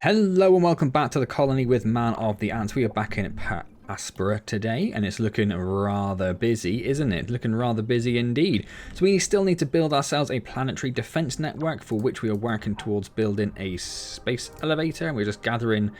Hello and welcome back to the colony with Man of the Antz. We are back in at Per Aspera today, and it's looking rather busy, isn't it? Looking rather busy indeed. So we still need to build ourselves a planetary defense network, for which we are working towards building a space elevator, and we're just gathering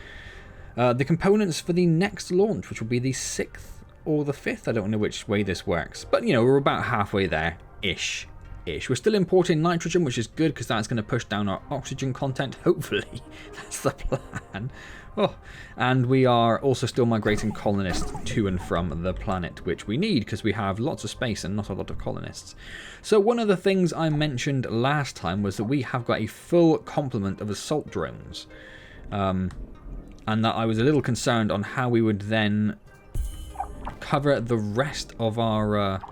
the components for the next launch, which will be the 6th or the 5th. I don't know which way this works, but you know, we're about halfway there-ish. We're still importing nitrogen, which is good because that's going to push down our oxygen content, hopefully. That's the plan. Oh, and we are also still migrating colonists to and from the planet, which we need because we have lots of space and not a lot of colonists. So one of the things I mentioned last time was that we have got a full complement of assault drones. And that I was a little concerned on how we would then cover the rest of our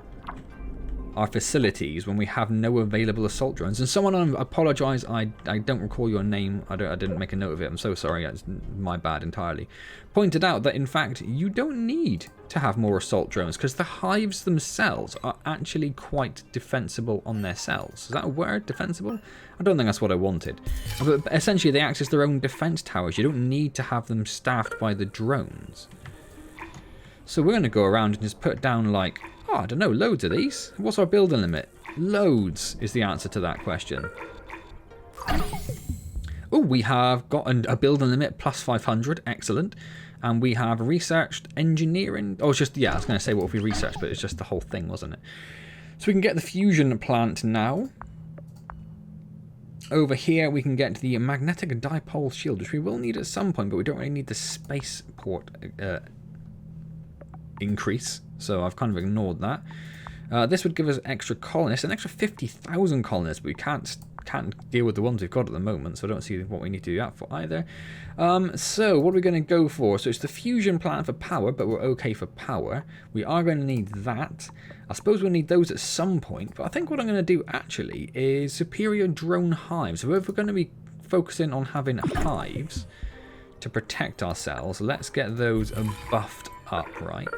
facilities when we have no available assault drones. And someone, I apologise, I don't recall your name, I didn't make a note of it, I'm so sorry, it's my bad entirely, pointed out that in fact you don't need to have more assault drones because the hives themselves are actually quite defensible on their cells. Is that a word, defensible? I don't think that's what I wanted. But essentially they act as their own defence towers. You don't need to have them staffed by the drones. So we're going to go around and just put down like, oh, I don't know, loads of these. What's our building limit? Loads is the answer to that question. Oh, we have got a building limit plus 500. Excellent. And we have researched engineering. Oh, it's just, yeah, I was going to say what we researched, but it's just the whole thing, wasn't it? So we can get the fusion plant now. Over here, we can get the magnetic dipole shield, which we will need at some point, but we don't really need the spaceport increase, so I've kind of ignored that. This would give us extra colonists, an extra 50,000 colonists, but we can't deal with the ones we've got at the moment, so I don't see what we need to do that for either. So what are we going to go for? So it's the fusion plant for power, but we're okay for power. We are going to need that. I suppose we'll need those at some point, but I think what I'm going to do actually is superior drone hives. So if we're going to be focusing on having hives to protect ourselves, let's get those buffed up, right?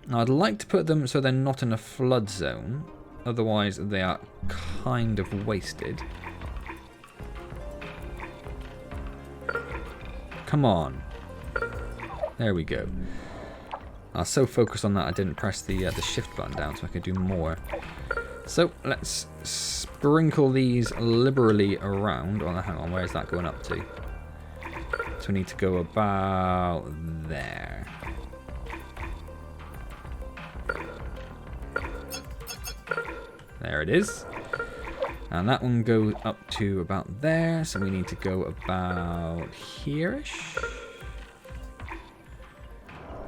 Now I'd like to put them so they're not in a flood zone, otherwise they are kind of wasted. Come on. There we go. I was so focused on that I didn't press the shift button down so I could do more. So let's sprinkle these liberally around. Oh, hang on, where is that going up to? So we need to go about there. There it is. And that one goes up to about there, so we need to go about here-ish.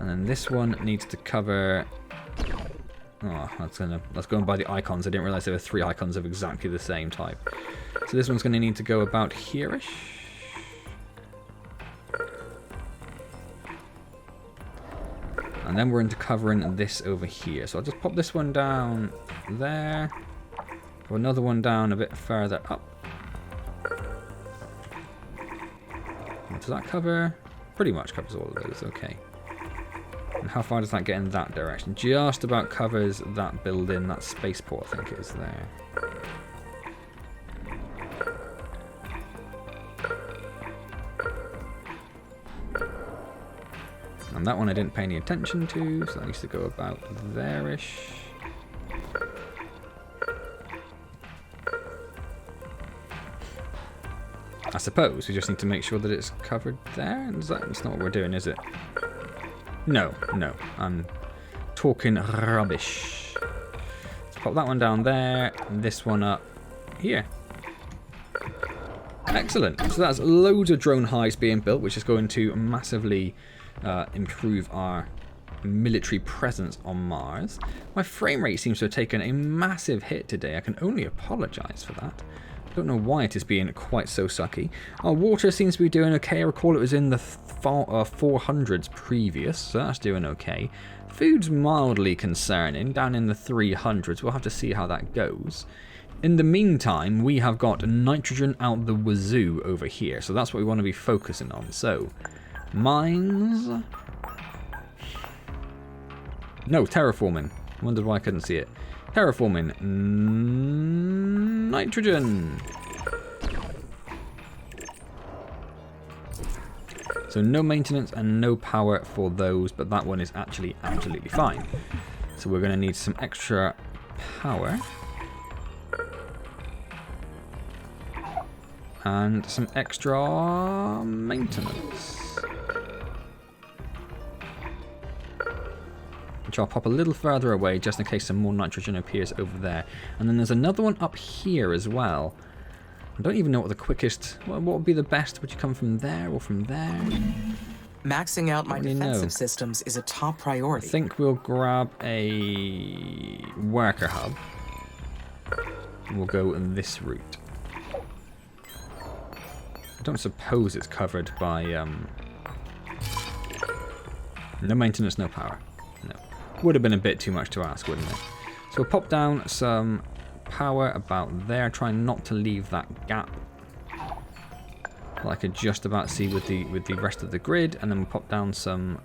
And then this one needs to cover... Oh, that's going by the icons. I didn't realise there were 3 icons of exactly the same type. So this one's going to need to go about here-ish. And then we're into covering this over here. So I'll just pop this one down there. Put another one down a bit further up. Does that cover? Pretty much covers all of those, okay. And how far does that get in that direction? Just about covers that building, that spaceport I think it is there. And that one I didn't pay any attention to, so that needs to go about there-ish. I suppose we just need to make sure that it's covered there. That's not what we're doing, is it? No, I'm talking rubbish. Let's pop that one down there, and this one up here. Excellent. So that's loads of drone hives being built, which is going to massively improve our military presence on Mars. My frame rate seems to have taken a massive hit today. I can only apologise for that. I don't know why it is being quite so sucky. Our water seems to be doing okay. I recall it was in the 400s previous, so that's doing okay. Food's mildly concerning, down in the 300s. We'll have to see how that goes. In the meantime, we have got nitrogen out the wazoo over here, so that's what we want to be focusing on. So, mines. No, terraforming. I wondered why I couldn't see it. Terraforming. Nitrogen. So no maintenance and no power for those, but that one is actually absolutely fine. So we're going to need some extra power. And some extra maintenance. Which I'll pop a little further away just in case some more nitrogen appears over there. And then there's another one up here as well. I don't even know what the quickest... What would be the best? Would you come from there or from there? Maxing out my defensive systems is a top priority. I think we'll grab a worker hub. And we'll go this route. I don't suppose it's covered by... No maintenance, no power. No. Would have been a bit too much to ask, wouldn't it? So we'll pop down some power about there, trying not to leave that gap. Like I could just about see with the rest of the grid, and then we'll pop down some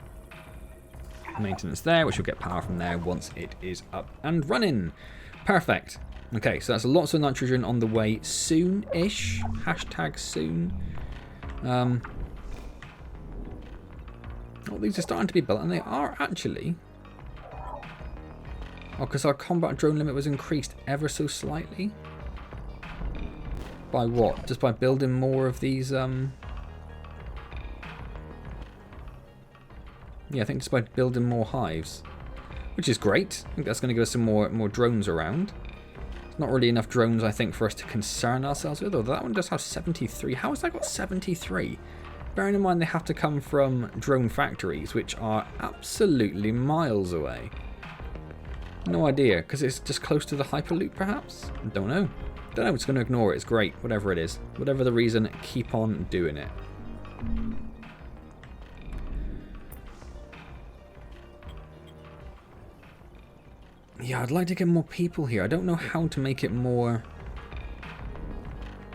maintenance there, which will get power from there once it is up and running. Perfect. Okay, so that's lots of nitrogen on the way soon-ish. Hashtag soon. Oh, these are starting to be built, and they are actually. Oh, because our combat drone limit was increased ever so slightly. By what? Just by building more of these, Yeah, I think just by building more hives. Which is great. I think that's going to give us some more drones around. It's not really enough drones, I think, for us to concern ourselves with. Although that one does have 73. How has that got 73? Bearing in mind they have to come from drone factories, which are absolutely miles away. No idea, because it's just close to the Hyperloop, perhaps? I don't know. Don't know, it's going to ignore it. It's great, whatever it is. Whatever the reason, keep on doing it. Yeah, I'd like to get more people here. I don't know how to make it more...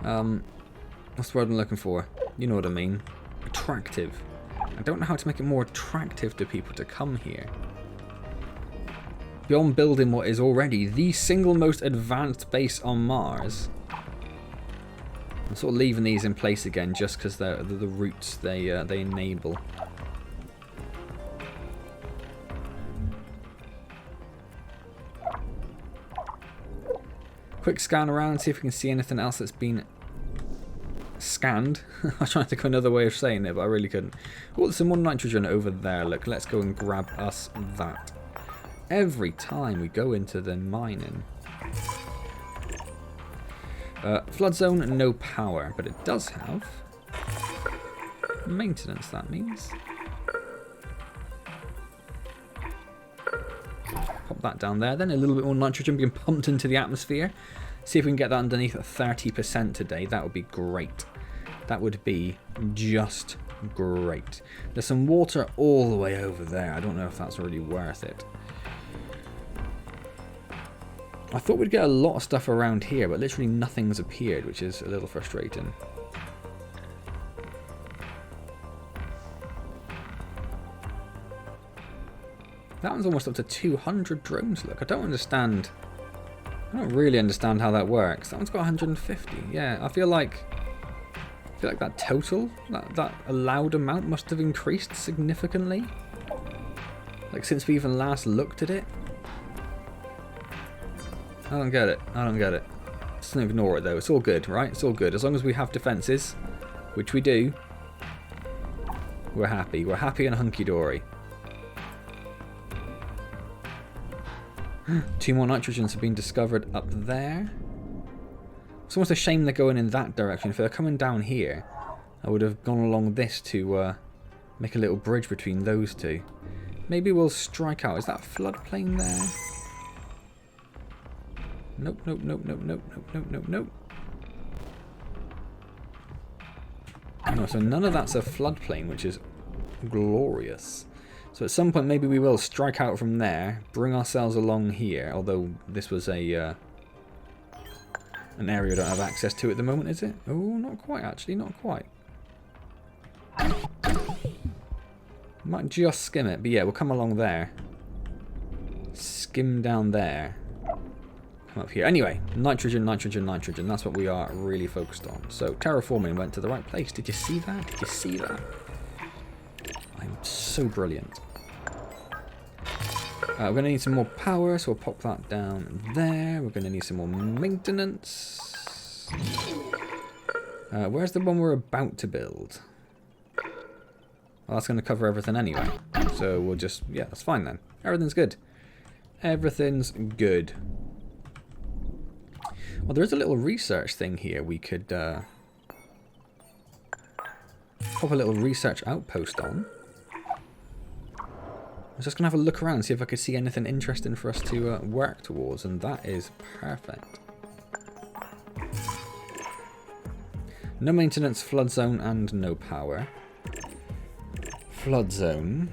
what's the word I'm looking for? You know what I mean. Attractive. I don't know how to make it more attractive to people to come here. Beyond building what is already the single most advanced base on Mars. I'm sort of leaving these in place again just because they're the routes they enable. Quick scan around, see if we can see anything else that's been scanned. I was trying to think of another way of saying it, but I really couldn't. Oh, there's some more nitrogen over there. Look, let's go and grab us that. Every time we go into the mining. Flood zone, no power, but it does have maintenance, that means. Pop that down there, then a little bit more nitrogen being pumped into the atmosphere. See if we can get that underneath at 30% today. That would be great. That would be just great. There's some water all the way over there. I don't know if that's really worth it. I thought we'd get a lot of stuff around here, but literally nothing's appeared, which is a little frustrating. That one's almost up to 200 drones, look. I don't really understand how that works. That one's got 150. Yeah, I feel like that total, that allowed amount must have increased significantly. Like since we even last looked at it. I don't get it. I don't get it. Just ignore it though. It's all good, right? It's all good. As long as we have defenses, which we do, we're happy. We're happy and hunky-dory. 2 more nitrogens have been discovered up there. It's almost a shame they're going in that direction. If they're coming down here, I would have gone along this to make a little bridge between those two. Maybe we'll strike out. Is that floodplain there? Nope, nope, nope, nope, nope, nope, nope, nope, nope. No, so none of that's a floodplain, which is glorious. So at some point maybe we will strike out from there, bring ourselves along here, although this was a an area I don't have access to at the moment, is it? Oh, not quite actually, not quite. Might just skim it, but yeah, we'll come along there. Skim down there. Come up here. Anyway, nitrogen, nitrogen, nitrogen. That's what we are really focused on. So terraforming went to the right place. Did you see that? Did you see that? I'm so brilliant. We're going to need some more power, so we'll pop that down there. We're going to need some more maintenance. Where's the one we're about to build? Well, that's going to cover everything anyway. So we'll just... yeah, that's fine then. Everything's good. Everything's good. Well, there is a little research thing here we could pop a little research outpost on. I was just going to have a look around and see if I could see anything interesting for us to work towards, and that is perfect. No maintenance, flood zone, and no power. Flood zone.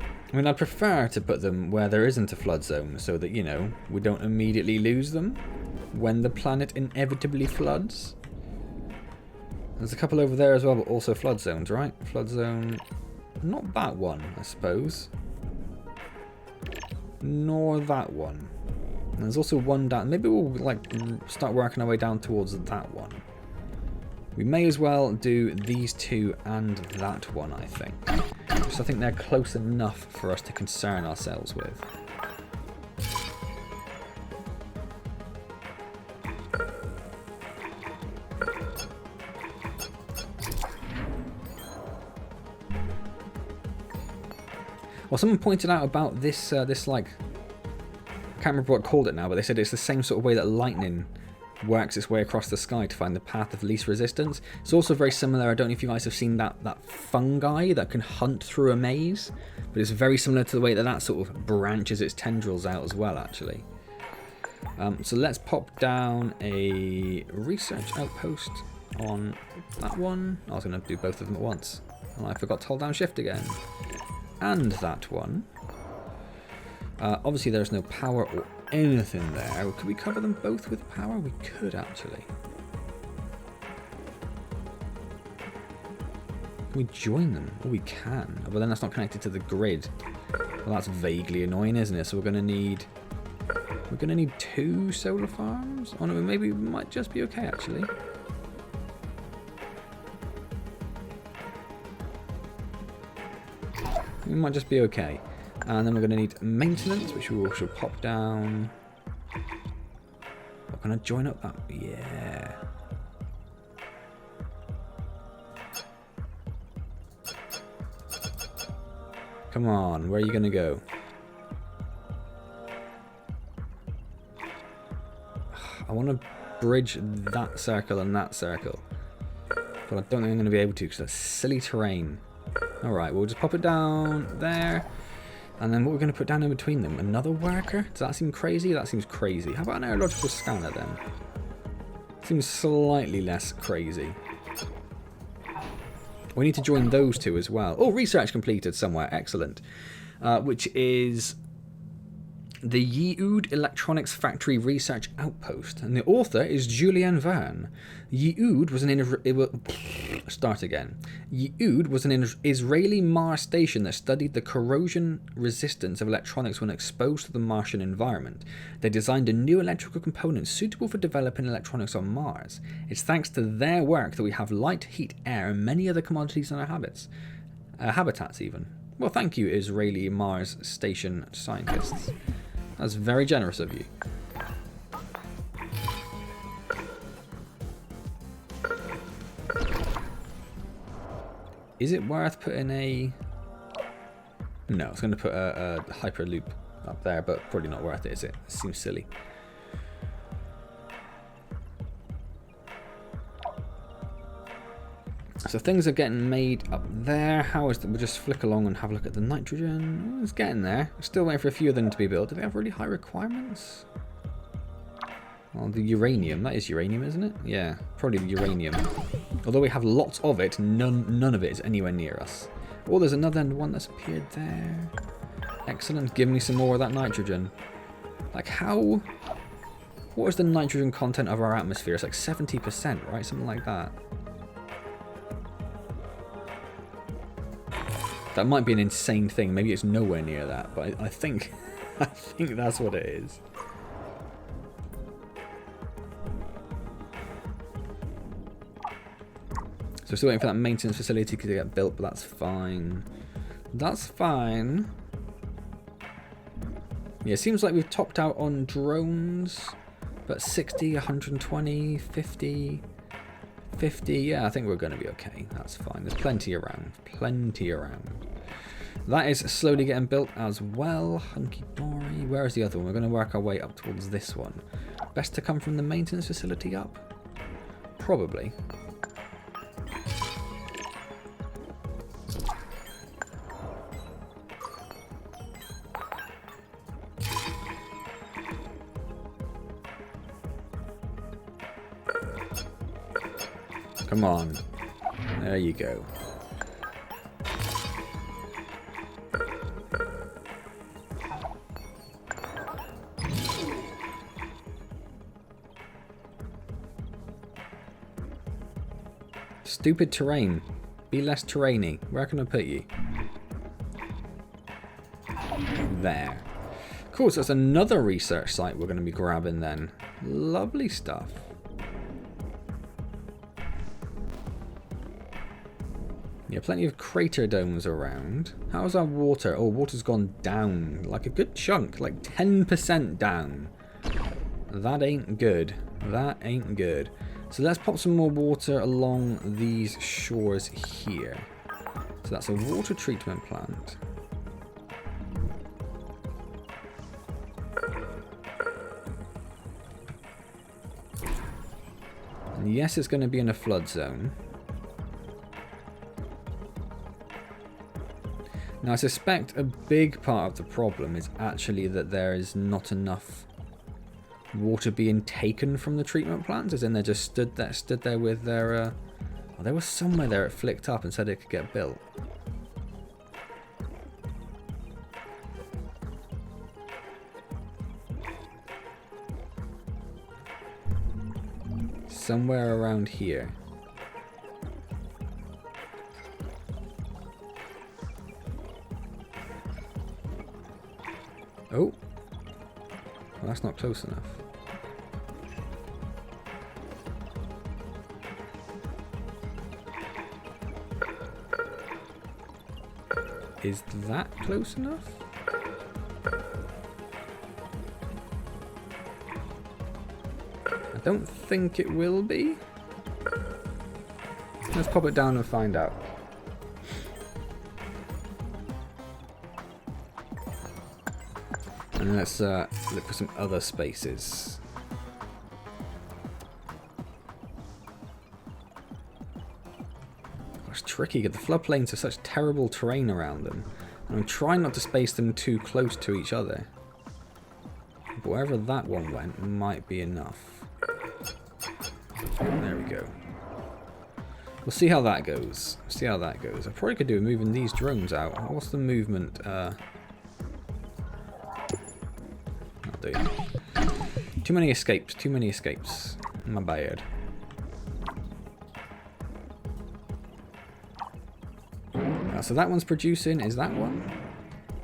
I mean, I'd prefer to put them where there isn't a flood zone so that, you know, we don't immediately lose them when the planet inevitably floods. There's a couple over there as well, but also flood zones, right? Flood zone. Not that one, I suppose. Nor that one. And there's also one down. Maybe we'll like start working our way down towards that one. We may as well do these two and that one, I think. So I think they're close enough for us to concern ourselves with. Well, someone pointed out about this, this like, I can't remember what called it now, but they said it's the same sort of way that lightning works its way across the sky to find the path of least resistance. It's also very similar. I don't know if you guys have seen that fungi that can hunt through a maze, but it's very similar to the way that that sort of branches its tendrils out as well, actually. So let's pop down a research outpost on that one. I was going to do both of them at once, and I forgot to hold down shift again. And that one. Obviously there's no power or anything there. Could we cover them both with power? We could actually. Can we join them? Oh, we can. But then that's not connected to the grid. Well, that's vaguely annoying, isn't it? So we're gonna need two solar farms? Oh no, maybe we might just be okay actually. We might just be okay. And then we're going to need maintenance, which we shall pop down. We're going to join up that. Yeah. Come on, where are you going to go? I want to bridge that circle and that circle. But I don't think I'm going to be able to because that's silly terrain. Alright, we'll just pop it down there. And then what we're going to put down in between them? Another worker? Does that seem crazy? That seems crazy. How about an aerological scanner then? Seems slightly less crazy. We need to join those two as well. Oh, research completed somewhere. Excellent. Which is the Yeoud Electronics Factory Research Outpost. And the author is Julien Verne. Yeoud was an Israeli Mars station that studied the corrosion resistance of electronics when exposed to the Martian environment. They designed a new electrical component suitable for developing electronics on Mars. It's thanks to their work that we have light, heat, air, and many other commodities in our habitats even. Well, thank you, Israeli Mars station scientists. That's very generous of you. Is it worth putting a... No, I was going to put a Hyperloop up there, but probably not worth it, is it? It seems silly. So things are getting made up there. How is that? We'll just flick along and have a look at the nitrogen. It's getting there. Still waiting for a few of them to be built. Do they have really high requirements? Well, the uranium. That is uranium, isn't it? Yeah, probably the uranium. Although we have lots of it, none of it is anywhere near us. Oh, there's another one that's appeared there. Excellent. Give me some more of that nitrogen. Like how... What is the nitrogen content of our atmosphere? It's like 70%, right? Something like that. That might be an insane thing. Maybe it's nowhere near that, but I think that's what it is. So still waiting for that maintenance facility to get built, but that's fine. That's fine. Yeah, it seems like we've topped out on drones. But 60, 120, 50, 50. Yeah, I think we're going to be okay. That's fine. There's plenty around. Plenty around. That is slowly getting built as well. Hunky-dory. Where is the other one? We're going to work our way up towards this one. Best to come from the maintenance facility up? Probably. Come on. There you go. Stupid terrain. Be less terrainy. Where can I put you? There. Cool, so that's another research site we're going to be grabbing then. Lovely stuff. Yeah, plenty of crater domes around. How's our water? Oh, water's gone down. Like a good chunk. Like 10% down. That ain't good. That ain't good. So let's pop some more water along these shores here. So that's a water treatment plant. And yes, it's going to be in a flood zone. Now I suspect a big part of the problem is actually that there is not enough water being taken from the treatment plants, as in they just stood there with their oh, there was somewhere there it flicked up and said it could get built. Somewhere around here. Oh, well, that's not close enough. Is that close enough? I don't think it will be. Let's pop it down and find out. And let's look for some other spaces. It's tricky. The floodplains have such terrible terrain around them. And I'm trying not to space them too close to each other. But wherever that one went might be enough. There we go. We'll see how that goes. See how that goes. I probably could do with moving these drones out. What's the movement? Too many escapes. Too many escapes. My bad. So that one's producing. Is that one?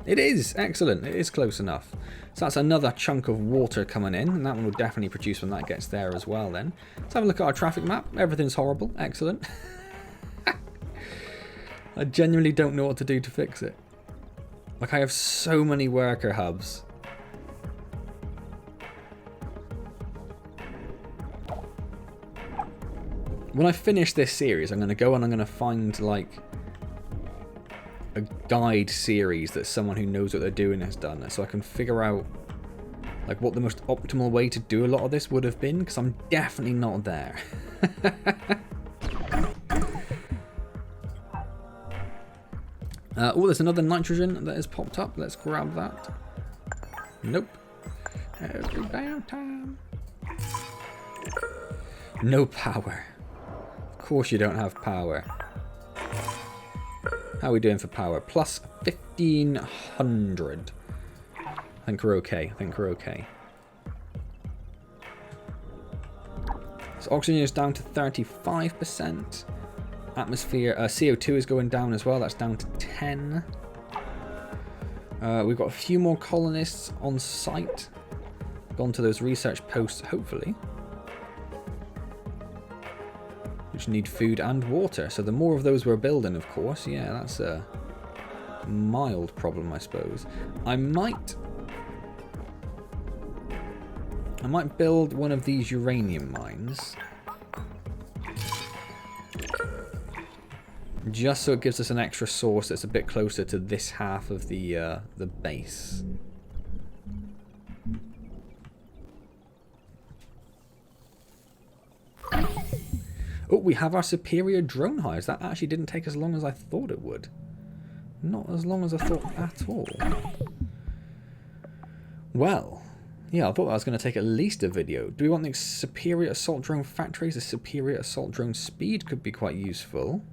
It is. Excellent. It is close enough. So that's another chunk of water coming in. And that one will definitely produce when that gets there as well then. Let's have a look at our traffic map. Everything's horrible. Excellent. I genuinely don't know what to do to fix it. Like, I have so many worker hubs. When I finish this series, I'm going to go and I'm going to find, like, a guide series that someone who knows what they're doing has done, so I can figure out, like, what the most optimal way to do a lot of this would have been, because I'm definitely not there. Oh, there's another nitrogen that has popped up. Let's grab that. Nope. Every damn time. No power. Of course you don't have power. How are we doing for power? Plus 1,500. I think we're okay. I think we're okay. So oxygen is down to 35%. Atmosphere, CO2 is going down as well. That's down to 10. We've got a few more colonists on site. Gone to those research posts, hopefully. Which need food and water. So the more of those we're building, of course. Yeah, mild problem, I suppose. I might build one of these uranium mines. Just so it gives us an extra source that's a bit closer to this half of the base. Oh, we have our superior drone hires. That actually didn't take as long as I thought it would. Not as long as I thought at all. Well, yeah, I thought that was going to take at least a video. Do we want the superior assault drone factories? The superior assault drone speed could be quite useful.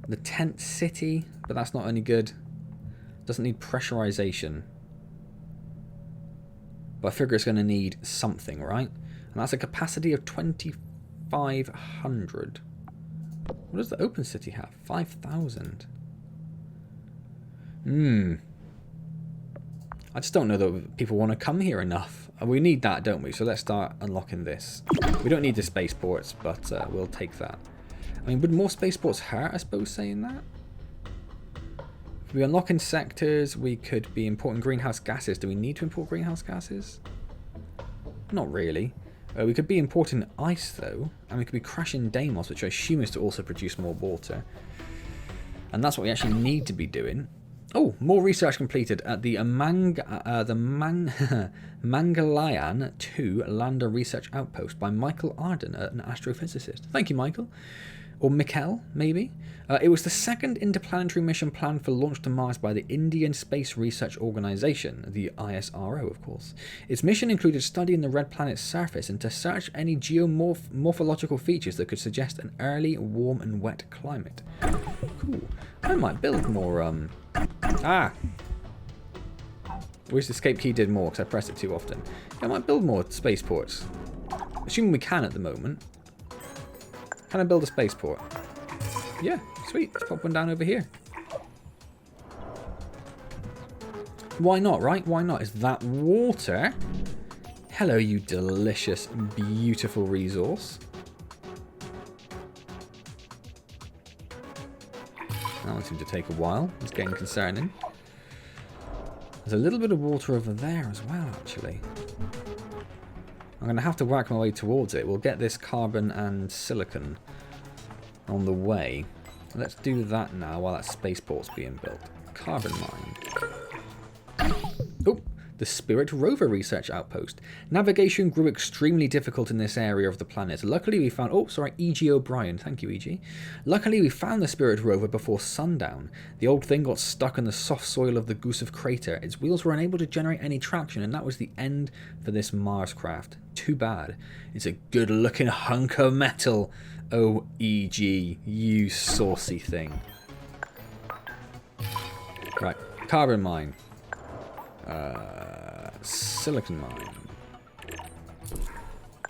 The tent city, but that's not any good. Doesn't need pressurization. But I figure it's going to need something, right? And that's a capacity of 2,500. What does the open city have? 5,000. I just don't know that people want to come here enough. We need that, don't we? So let's start unlocking this. We don't need the spaceports, but we'll take that. I mean, would more spaceports hurt, I suppose, saying that? If we unlock in sectors, we could be importing greenhouse gases. Do we need to import greenhouse gases? Not really. We could be importing ice, though, and we could be crashing Deimos, which I assume is to also produce more water. And that's what we actually need to be doing. Oh, more research completed at the Mangalyaan 2 Lander Research Outpost by Michael Arden, an astrophysicist. Thank you, Michael. Or Mikkel, maybe. It was the second interplanetary mission planned for launch to Mars by the Indian Space Research Organisation, the ISRO, of course. Its mission included studying the red planet's surface and to search any geomorphological features that could suggest an early, warm and wet climate. Cool. I might build more, Wish the escape key did more because I pressed it too often. I might build more spaceports. Assuming we can at the moment. Can I build a spaceport? Yeah, sweet. Let's pop one down over here. Why not, right? Why not? Is that water? Hello, you delicious, beautiful resource. That one seemed to take a while. It's getting concerning. There's a little bit of water over there as well, actually. I'm going to have to work my way towards it. We'll get this carbon and silicon on the way. Let's do that now while that spaceport's being built. Carbon mine. Oh, the Spirit rover research outpost. Navigation grew extremely difficult in this area of the planet. Luckily we found... Oh, sorry, E.G. O'Brien. Thank you, E.G. Luckily we found the Spirit rover before sundown. The old thing got stuck in the soft soil of the Gusev crater. Its wheels were unable to generate any traction, and that was the end for this Mars craft. Too bad. It's a good-looking hunk of metal. Oh, E.G., you saucy thing. Right, carbon mine. Silicon mine.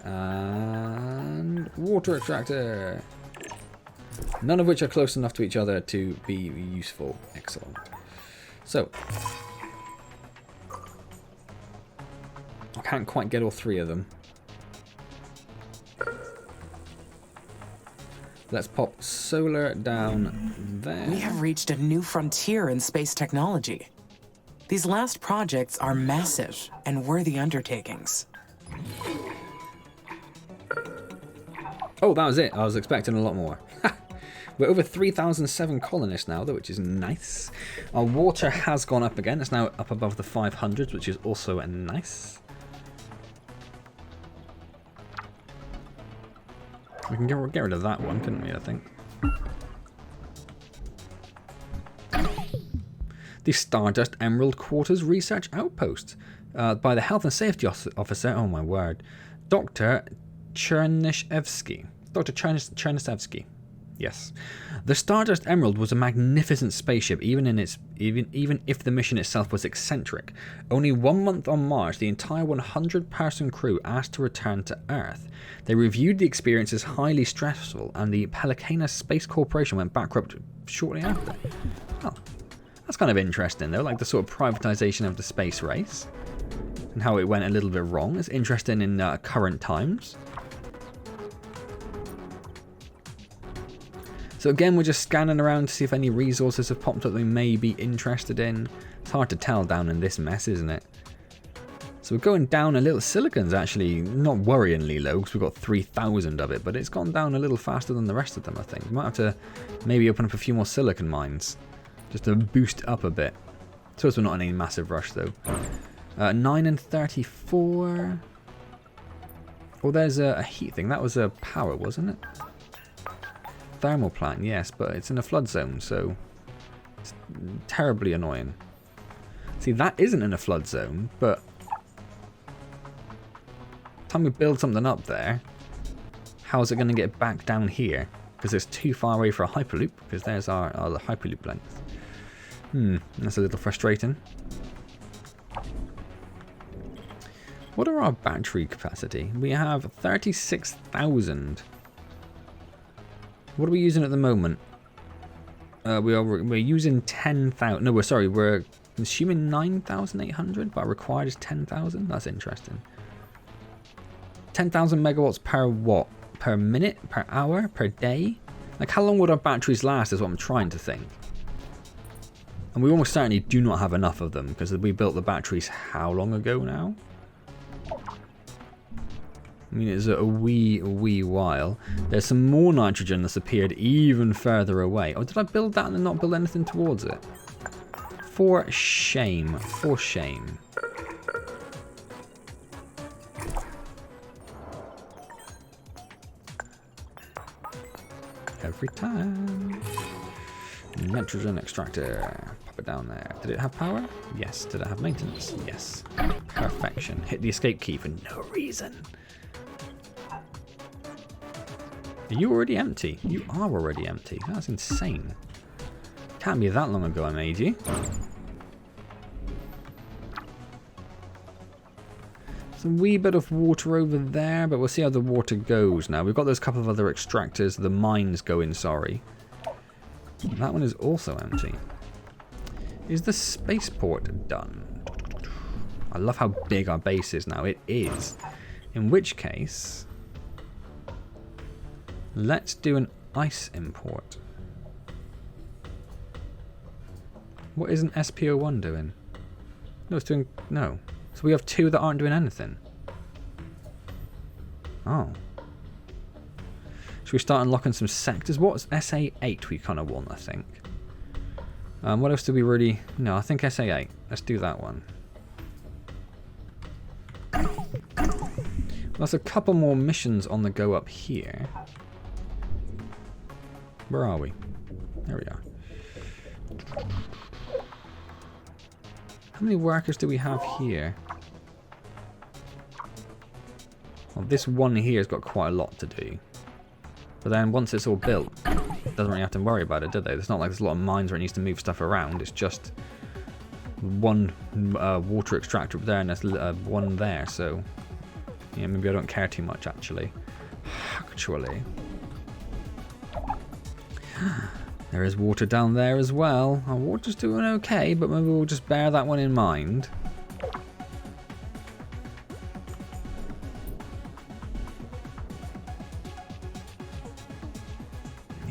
And water extractor. None of which are close enough to each other to be useful. Excellent. So, I can't quite get all three of them. Let's pop solar down there. We have reached a new frontier in space technology. These last projects are massive and worthy undertakings. Oh, that was it. I was expecting a lot more. We're over 3,007 colonists now, though, which is nice. Our water has gone up again. It's now up above the 500s, which is also nice. We can get rid of that one, couldn't we, I think? The Stardust Emerald Quarters Research Outpost by the Health and Safety Officer, oh my word, Dr. Chernyshevsky. Dr. Chernyshevsky. Yes. The Stardust Emerald was a magnificent spaceship, even if the mission itself was eccentric. Only 1 month on Mars, the entire 100-person crew asked to return to Earth. They reviewed the experience as highly stressful, and the Pelicana Space Corporation went bankrupt shortly after. Oh, that's kind of interesting, though, like the sort of privatization of the space race, and how it went a little bit wrong. It's interesting in current times. So again, we're just scanning around to see if any resources have popped up we may be interested in. It's hard to tell down in this mess, isn't it? So we're going down a little. Silicon's actually not worryingly low because we've got 3,000 of it, but it's gone down a little faster than the rest of them, I think. We might have to maybe open up a few more silicon mines just to boost up a bit. So we're not in any massive rush though. 9 and 34. Well, there's a heat thing. That was a power, wasn't it? Thermal plant, yes, but it's in a flood zone, so it's terribly annoying. See, that isn't in a flood zone, but time we build something up there, how is it going to get back down here? Because it's too far away for a hyperloop, because there's our hyperloop length. That's a little frustrating. What are our battery capacity? We have 36,000. What are we using at the moment? We're using 10,000. No, we're consuming 9,800, but required is 10,000. That's interesting. 10,000 megawatts per watt? Per minute? Per hour? Per day? Like, how long would our batteries last is what I'm trying to think. And we almost certainly do not have enough of them, because we built the batteries how long ago now? I mean, it's a wee while. There's some more nitrogen that's appeared even further away. Oh, did I build that and then not build anything towards it? For shame. For shame. Every time. Nitrogen extractor. Pop it down there. Did it have power? Yes. Did it have maintenance? Yes. Perfection. Hit the escape key for no reason. Are you already empty? You are already empty. That's insane. Can't be that long ago I made you. There's a wee bit of water over there, but we'll see how the water goes now. We've got those couple of other extractors. The mines go in, sorry. That one is also empty. Is the spaceport done? I love how big our base is now. It is. In which case, let's do an ice import. What is an SPO1 doing? No, it's doing... No. So we have two that aren't doing anything. Oh. Should we start unlocking some sectors? What's SA8 we kind of want, I think. What else do we really... No, I think SA8. Let's do that one. There's a couple more missions on the go up here. Where are we? There we are. How many workers do we have here? Well, this one here has got quite a lot to do. But then once it's all built, it doesn't really have to worry about it, do they? It's not like there's a lot of mines where it needs to move stuff around. It's just one water extractor up there and there's one there. So, yeah, maybe I don't care too much, actually. There is water down there as well. Our water's doing okay, but maybe we'll just bear that one in mind.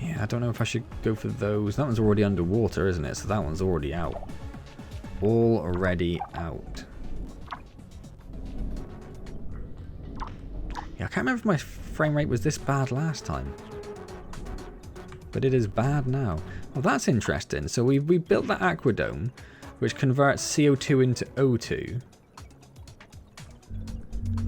Yeah, I don't know if I should go for those. That one's already underwater, isn't it? So that one's already out. Already out. Yeah, I can't remember if my frame rate was this bad last time. But it is bad now. Well, that's interesting. So we built that aquadome, which converts CO2 into O2.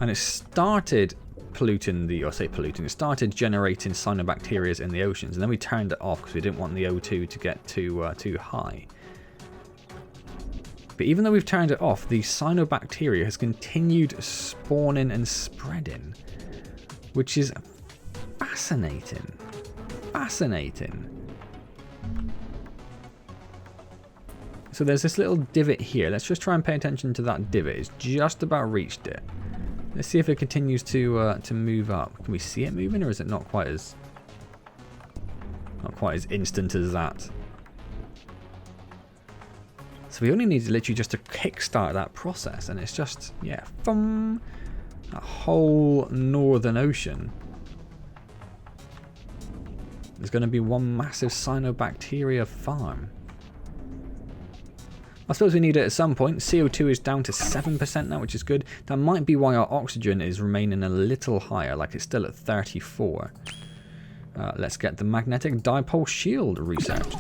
And it started polluting the, or say polluting, it started generating cyanobacteria in the oceans. And then we turned it off because we didn't want the O2 to get too high. But even though we've turned it off, the cyanobacteria has continued spawning and spreading, which is fascinating. Fascinating. So there's this little divot here. Let's just try and pay attention to that divot. It's just about reached it. Let's see if it continues to move up. Can we see it moving, or is it not quite as instant as that? So we only need to literally just to kickstart that process, and it's just, yeah, from that whole northern ocean There's going to be one massive cyanobacteria farm. I suppose we need it at some point. CO2 is down to 7% now, which is good. That might be why our oxygen is remaining a little higher, like it's still at 34. Let's get the magnetic dipole shield researched.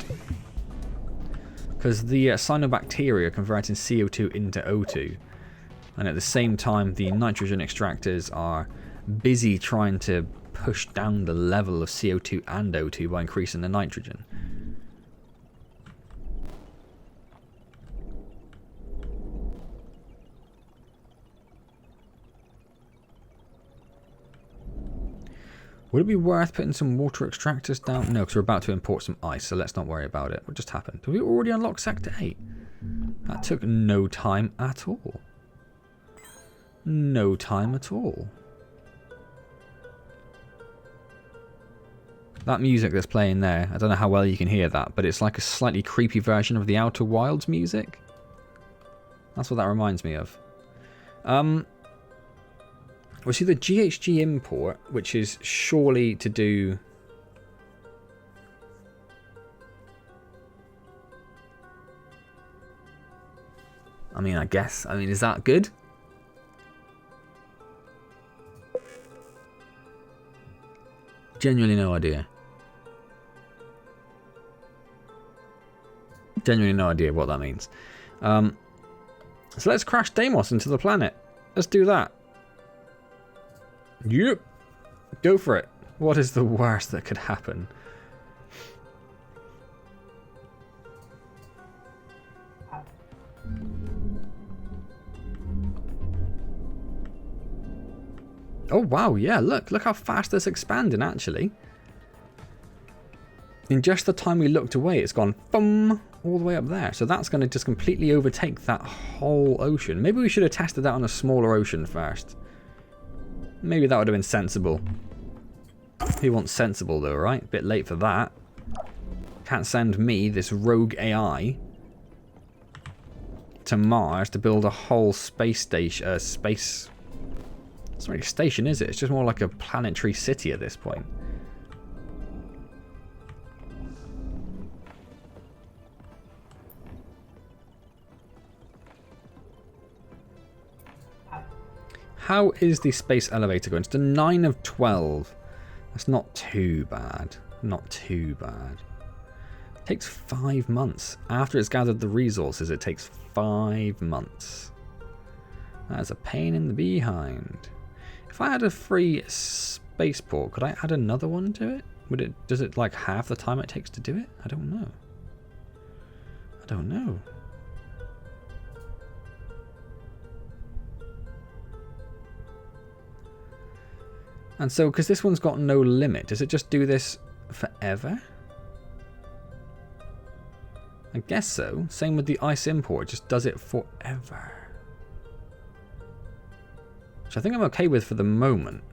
Because the cyanobacteria are converting CO2 into O2. And at the same time, the nitrogen extractors are busy trying to push down the level of CO2 and O2 by increasing the nitrogen. Would it be worth putting some water extractors down? No, because we're about to import some ice, so let's not worry about it. What just happened? Did we already unlock Sector 8? That took no time at all. No time at all. That music that's playing there, I don't know how well you can hear that, but it's like a slightly creepy version of the Outer Wilds music. That's what that reminds me of. We see the GHG import, which is surely to do... I mean, I guess. I mean, is that good? Genuinely no idea. Genuinely no idea what that means. So let's crash Deimos into the planet. Let's do that. Yep. Go for it. What is the worst that could happen? Oh wow, yeah, look how fast it's expanding actually. In just the time we looked away, it's gone boom all the way up there. So that's going to just completely overtake that whole ocean. Maybe we should have tested that on a smaller ocean first. Maybe that would have been sensible. Who wants sensible though, right? A bit late for that. Can't send me, this rogue AI, to Mars to build a whole space station. It's not really a station, is it? It's just more like a planetary city at this point. How is the space elevator going? It's a 9 of 12. That's not too bad. Not too bad. It takes 5 months. After it's gathered the resources, it takes 5 months. That's a pain in the behind. If I had a free spaceport, could I add another one to it? Does it like half the time it takes to do it? I don't know. I don't know. And so, because this one's got no limit, does it just do this forever? I guess so. Same with the ice import, it just does it forever. Which I think I'm okay with for the moment.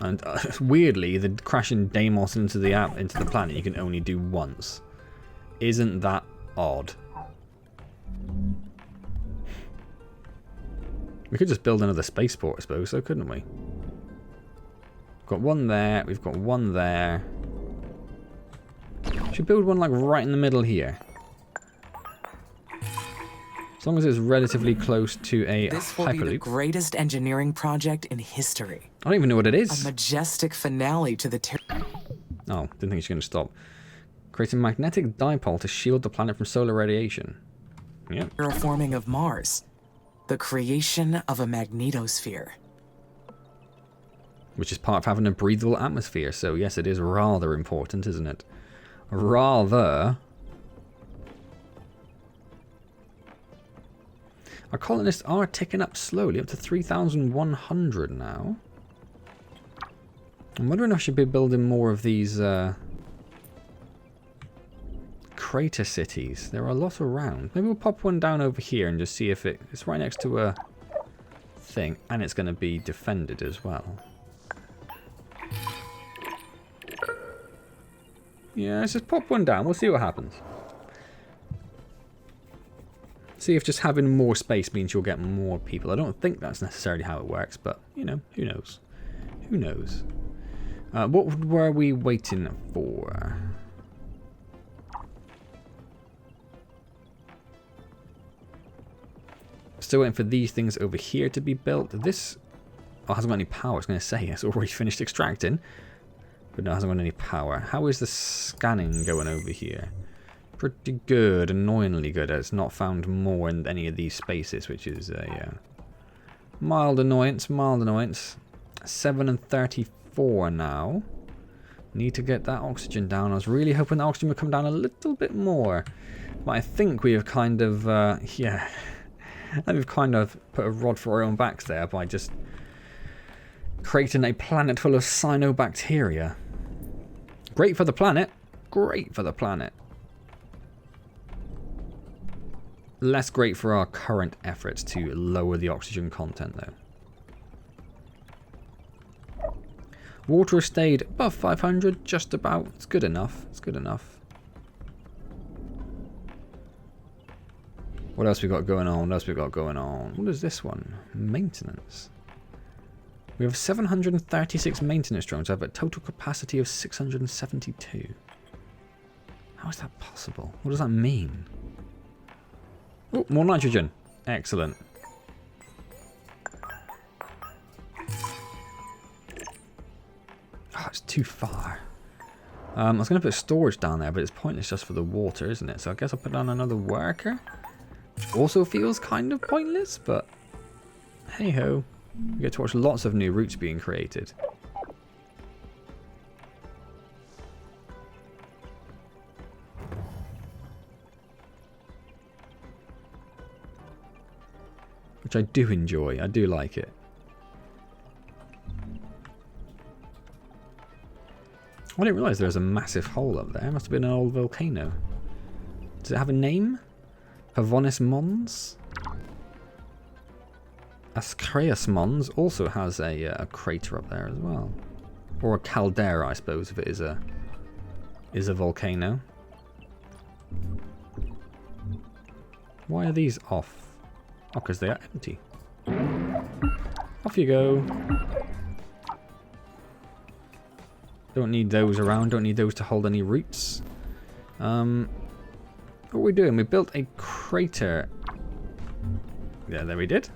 And weirdly, the crashing Deimos into the planet you can only do once. Isn't that odd? We could just build another spaceport, I suppose, so couldn't we? We've got one there, we've got one there. Should build one like right in the middle here. As long as it's relatively close to a This will be the hyperloop. greatest engineering project in history. I don't even know what it is. A majestic finale to the Oh, didn't think she was going to stop. Create a magnetic dipole to shield the planet from solar radiation. Yep. terraforming of Mars. The creation of a magnetosphere. Which is part of having a breathable atmosphere. So yes, it is rather important, isn't it? Rather. Our colonists are ticking up slowly, up to 3,100 now. I'm wondering if I should be building more of these crater cities. There are a lot around. Maybe we'll pop one down over here and just see if it's right next to a thing, and it's going to be defended as well. Yeah, let's just pop one down. We'll see what happens. See if just having more space means you'll get more people. I don't think that's necessarily how it works, but, you know, who knows? Who knows? What were we waiting for? Still waiting for these things over here to be built. This hasn't got any power. I was going to say it's already finished extracting, but no, it hasn't got any power. How is the scanning going over here? Pretty good, annoyingly good. It's not found more in any of these spaces, which is a mild annoyance. Mild annoyance. 7 and 34 now. Need to get that oxygen down. I was really hoping the oxygen would come down a little bit more, but I think we have kind of yeah. We've kind of put a rod for our own backs there by just creating a planet full of cyanobacteria. Great for the planet. Great for the planet. Less great for our current efforts to lower the oxygen content, though. Water has stayed above 500, just about. It's good enough. It's good enough. What else we got going on? What else we got going on? What is this one? Maintenance. We have 736 maintenance drones. I have a total capacity of 672. How is that possible? What does that mean? Oh, more nitrogen. Excellent. Oh, it's too far. I was going to put storage down there, but it's pointless just for the water, isn't it? So I guess I'll put down another worker. Also feels kind of pointless, but hey ho. We get to watch lots of new routes being created. Which I do enjoy. I do like it. I didn't realise there was a massive hole up there. It must have been an old volcano. Does it have a name? Pavonis Mons? Ascreus Mons also has a crater up there as well. Or a caldera, I suppose, if it is a volcano. Why are these off? Oh, because they are empty. Off you go. Don't need those around. Don't need those to hold any roots. What are we doing? We built a crater. Yeah, there we did.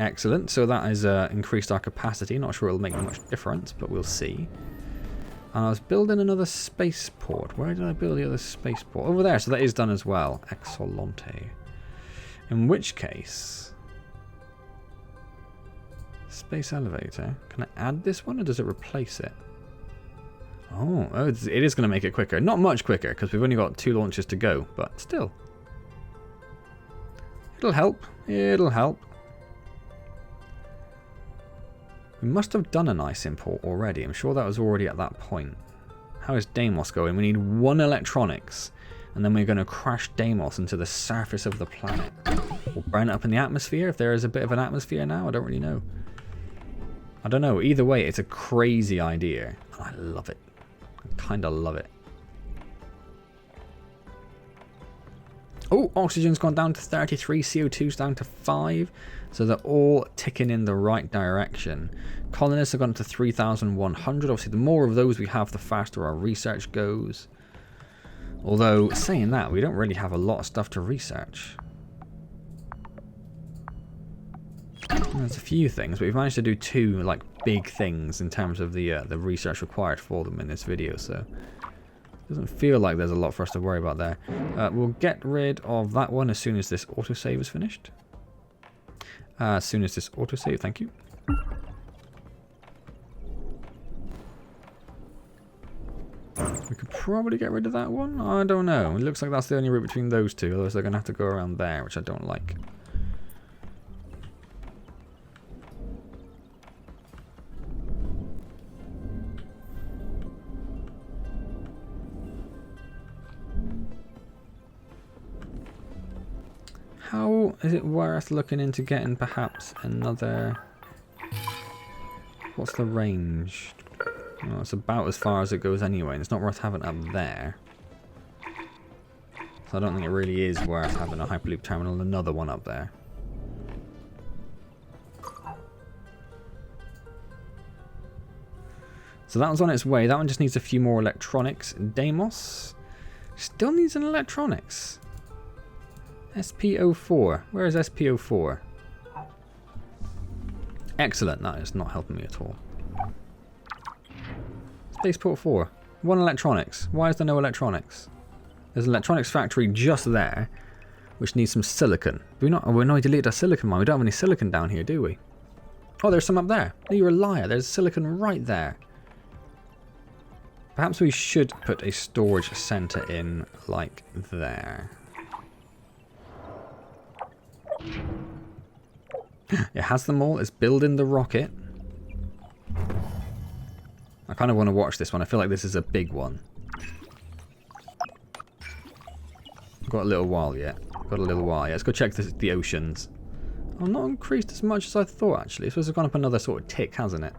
Excellent. So that has increased our capacity. Not sure it'll make much difference, but we'll see. And I was building another spaceport. Where did I build the other spaceport? Over there. So that is done as well. Exolante. In which case... Space elevator. Can I add this one or does it replace it? Oh, it is going to make it quicker. Not much quicker because we've only got 2 launches to go, but still. It'll help. It'll help. We must have done an ice import already. I'm sure that was already at that point. How is Deimos going? We need 1 electronics and then we're going to crash Deimos into the surface of the planet. We'll burn it up in the atmosphere if there is a bit of an atmosphere now. I don't really know. I don't know. Either way, it's a crazy idea. And I love it. I kind of love it. Oh, oxygen's gone down to 33. CO2's down to 5. So they're all ticking in the right direction. Colonists have gone to 3,100. Obviously, the more of those we have, the faster our research goes. Although, saying that, we don't really have a lot of stuff to research. There's a few things, but we've managed to do 2 like big things in terms of the research required for them in this video. So it doesn't feel like there's a lot for us to worry about there. We'll get rid of that one as soon as this autosave is finished. As soon as this autosave, thank you. We could probably get rid of that one. I don't know. It looks like that's the only route between those 2. Otherwise, they're going to have to go around there, which I don't like. How is it worth looking into getting perhaps another... What's the range? Well, it's about as far as it goes anyway, and it's not worth having up there. So I don't think it really is worth having a Hyperloop terminal, another one up there. So that one's on its way. That one just needs a few more electronics. Deimos still needs an electronics. SPO4. Where is SPO4? Excellent. That is not helping me at all. Spaceport 4. One electronics. Why is there no electronics? There's an electronics factory just there, which needs some silicon. Do we not? Oh, we know we deleted our silicon mine. We don't have any silicon down here, do we? Oh, there's some up there. Oh, you're a liar. There's silicon right there. Perhaps we should put a storage center in like there. It has them all. It's building the rocket. I kind of want to watch this one. I feel like this is a big one. Got a little while yet. Got a little while yet. Let's go check the oceans. Oh, not increased as much as I thought, actually. It's supposed to have gone up another sort of tick, hasn't it?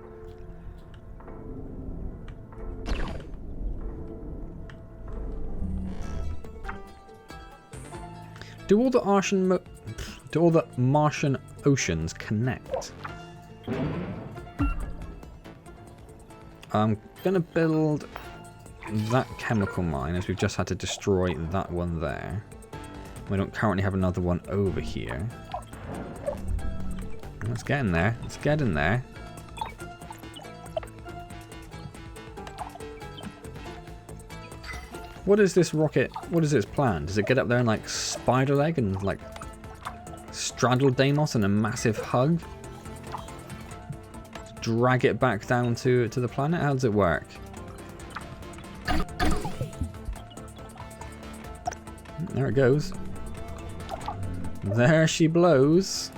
Do all the Martian oceans connect? I'm gonna build that chemical mine, as we've just had to destroy that one there. We don't currently have another one over here. Let's get in there. Let's get in there. What is this rocket? What is its plan? Does it get up there and like spider leg and like straddle Deimos in a massive hug? Drag it back down to the planet? How does it work? There it goes. There she blows.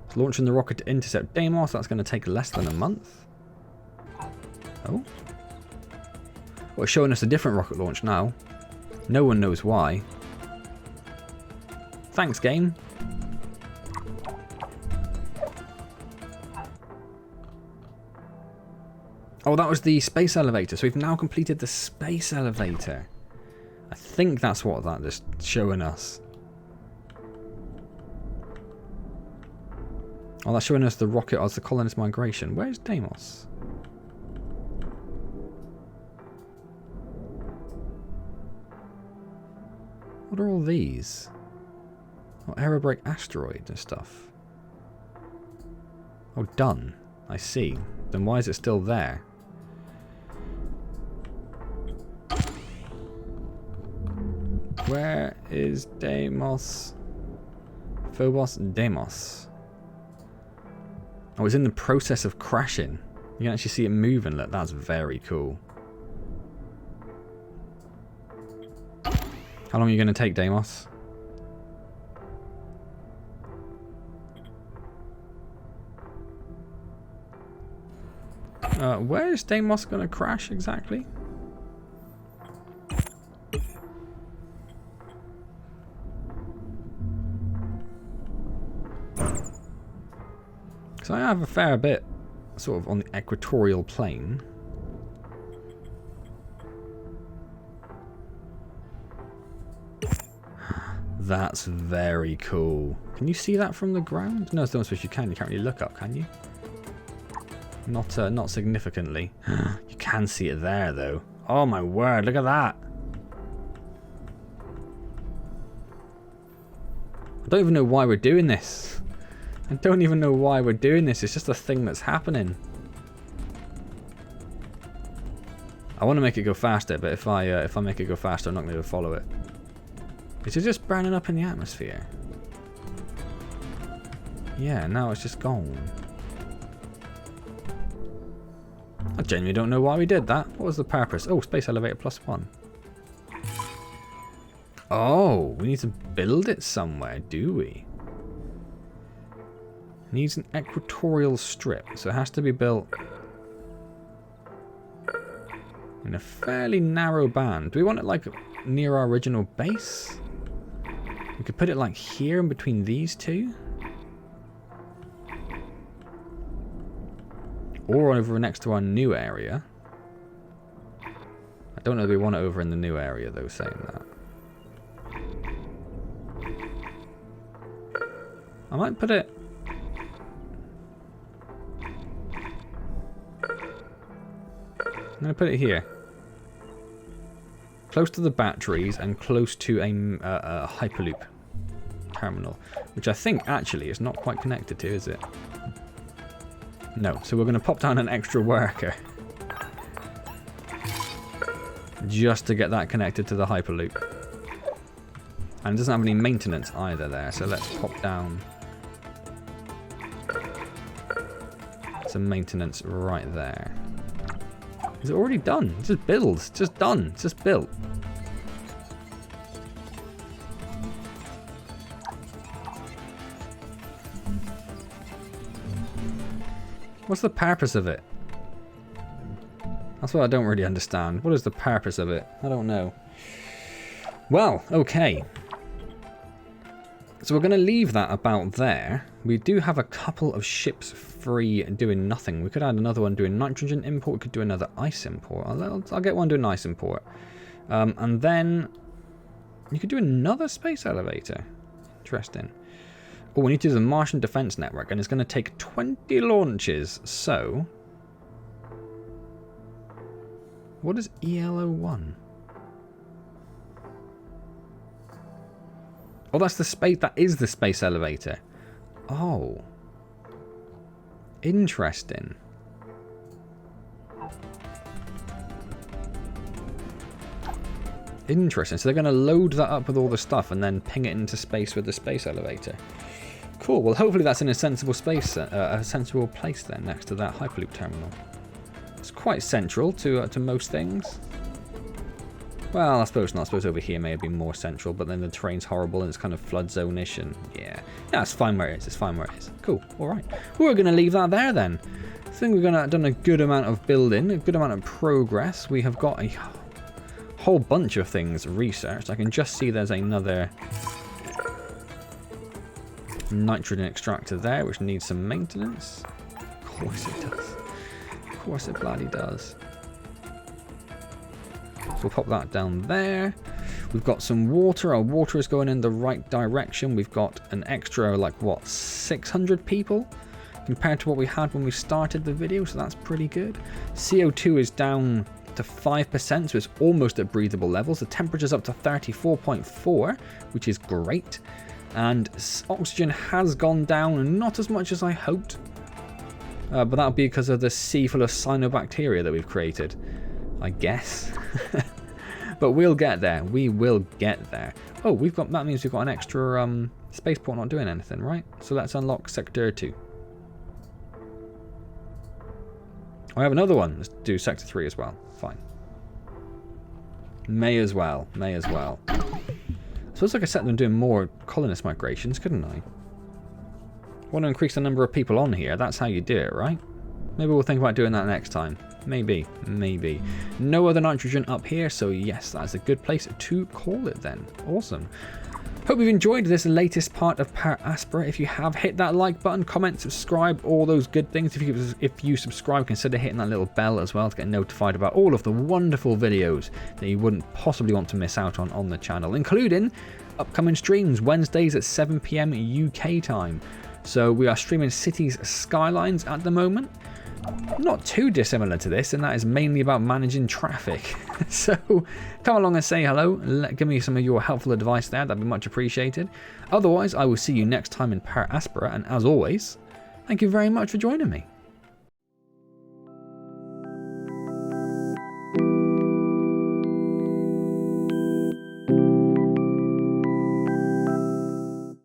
It's launching the rocket to intercept Deimos. That's going to take less than a month. Oh. Well, it's showing us a different rocket launch now. No one knows why. Thanks, game. Oh, that was the space elevator. So we've now completed the space elevator. I think that's what that is showing us. Oh, that's showing us the rocket as the colonist migration. Where's Deimos? What are all these? Oh, aerobrake asteroids and stuff. Oh, done. I see. Then why is it still there? Where is Deimos? Phobos Deimos. Oh, it's in the process of crashing. You can actually see it moving. Look, that's very cool. How long are you going to take, Deimos? Where is Deimos going to crash exactly? So I have a fair bit sort of on the equatorial plane. That's very cool. Can you see that from the ground? No, it's not supposed you can. You can't really look up, can you? Not significantly. You can see it there, though. Oh my word! Look at that. I don't even know why we're doing this. I don't even know why we're doing this. It's just a thing that's happening. I want to make it go faster, but if I make it go faster, I'm not going to follow it. Is it just burning up in the atmosphere? Yeah, now it's just gone. I genuinely don't know why we did that. What was the purpose? Oh, space elevator +1. Oh, we need to build it somewhere, do we? It needs an equatorial strip, so it has to be built in a fairly narrow band. Do we want it like near our original base? We could put it like here in between these two. Or over next to our new area. I don't know if we want it over in the new area though, saying that. I might put it... I'm going to put it here. Close to the batteries and close to a Hyperloop terminal. Which I think, actually, is not quite connected to, is it? No. So we're going to pop down an extra worker. Just to get that connected to the Hyperloop. And it doesn't have any maintenance either there. So let's pop down some maintenance right there. Is it already done? It's just build. It's just done. It's just built. What's the purpose of it? That's what I don't really understand. What is the purpose of it? I don't know. Well, okay. So we're going to leave that about there. We do have a couple of ships free doing nothing. We could add another one doing nitrogen import. We could do another ice import. I'll get one doing ice import. And then you could do another space elevator. Interesting. Oh, we need to do the Martian Defense Network, and it's going to take 20 launches. So, what is ELO1? Oh, that's the space. That is the space elevator. Oh, interesting. Interesting. So they're going to load that up with all the stuff and then ping it into space with the space elevator. Cool. Well, hopefully that's in a sensible space, a sensible place then, next to that Hyperloop terminal. It's quite central to most things. Well, I suppose not. I suppose over here may have been more central, but then the terrain's horrible and it's kind of flood zone-ish, and yeah, it's fine where it is. It's fine where it is. Cool. All right. We're going to leave that there then. I think we've done a good amount of building, a good amount of progress. We have got a whole bunch of things researched. I can just see there's another nitrogen extractor there, which needs some maintenance. Of course it does. Of course it bloody does. So we'll pop that down there. We've got some water. Our water is going in the right direction. We've got an extra, like, what, 600 people compared to what we had when we started the video, so that's pretty good. CO2 is down to 5%, so it's almost at breathable levels. The temperature's up to 34.4, which is great. And oxygen has gone down, not as much as I hoped. But that'll be because of the sea full of cyanobacteria that we've created, I guess. But we'll get there. We will get there. Oh, that means we've got an extra spaceport not doing anything, right? So let's unlock Sector 2. I have another one. Let's do Sector 3 as well. Fine. May as well. May as well. So it's like I set them doing more colonist migrations, couldn't I? Want to increase the number of people on here. That's how you do it, right? Maybe we'll think about doing that next time. Maybe. Maybe. No other nitrogen up here, so yes, that's a good place to call it then. Awesome. Hope you've enjoyed this latest part of Per Aspera. If you have, hit that like button, comment, subscribe, all those good things. If you subscribe, consider hitting that little bell as well to get notified about all of the wonderful videos that you wouldn't possibly want to miss out on the channel, including upcoming streams Wednesdays at 7 PM UK time. So we are streaming Cities Skylines at the moment. Not too dissimilar to this, and that is mainly about managing traffic. So come along and say hello, give me some of your helpful advice there, that'd be much appreciated. Otherwise, I will see you next time in Per Aspera, and as always, thank you very much for joining me.